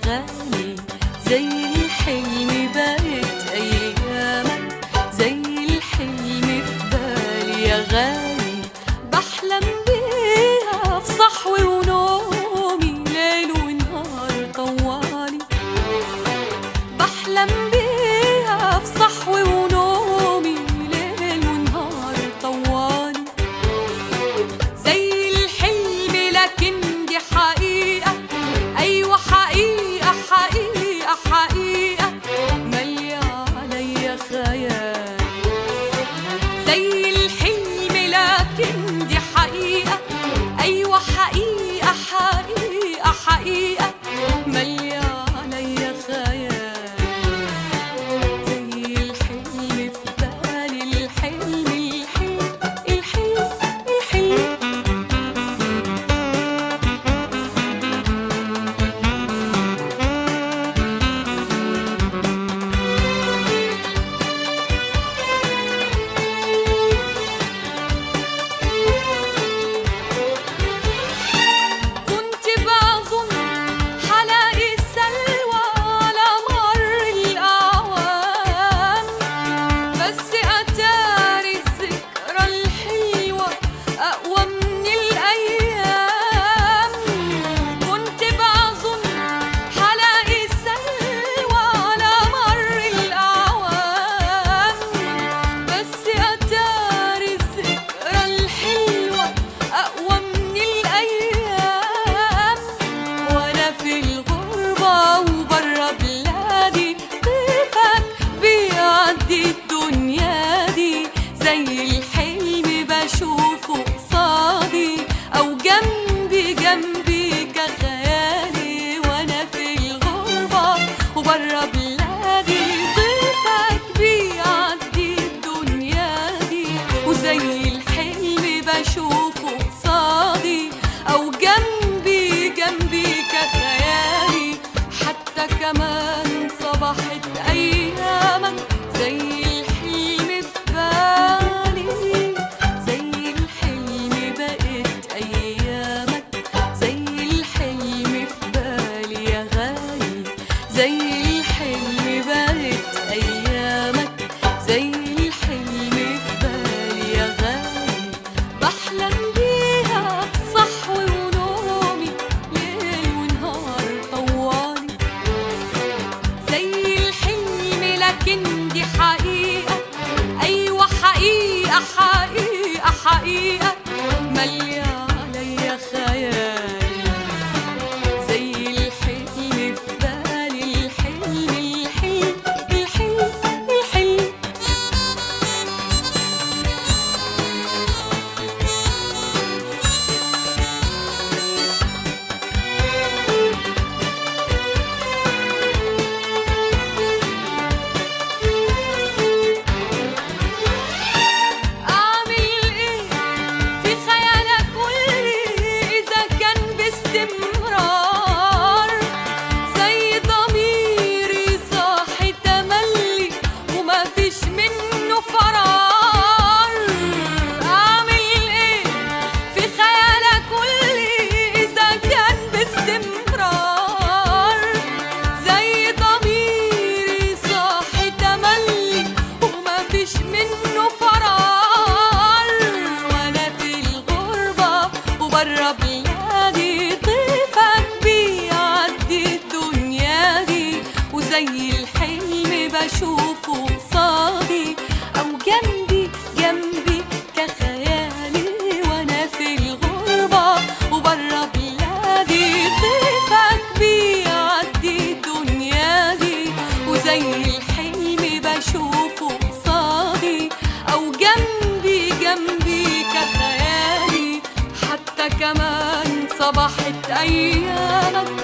غالي، زي الحلم بقت أيامك، زي الحلم في بالي يا غالي. بحلم بيها في صحوي ونومي، ليل ونهار طوالي. بحلم بيها في صحوي ونومي، ليل ونهار طوالي. زي الحلم لكن دي حقيقة، أيوة حقيقة حقيقة حقيقة، مالية عليا خيال. زي الحلم لكن دي حقيقة، أيوة حقيقة حقيقة حقيقة، مالية عليا خيال. زي الحلم في بالي، الحلم الحلم الحلم بشوفه قصادي أو جنبي جنبي كخيالي. وأنا في الغربة وبرا بلادي، ضيفك بيعدي الدنيا دي. وزي الحلم بشوفه قصادي أو جنبي جنبي كخيالي. حتى كمان صبحت أيامك، زي الحلم في بالي. زي الحلم بقت أيامك، زي الحلم في بالي يا غالي. زي الحلم بقت أيامك، زي الحلم في بالي يا غالي. بحلم بيها في صحوي ونومي، ليل ونهار طوالي. زي الحلم لكن دي حقيقة، أيوة حقيقة حقيقة حقيقة، مالية عليا خيال. زي الحلم في بالي، الحلم الحلم الحلم الحلم. برا بلادي، ضيفك بيعدي الدنيا دي. وزي الحلم بشوفه قصادي أو جنبي جنبي كخيالي. وأنا في الغربة وبرا بلادي، ضيفك بيعدي الدنيا دي. وزي الحلم بشوفه قصادي أو جنبي جنبي كخيالي. حتى كمان صبحت أيامك،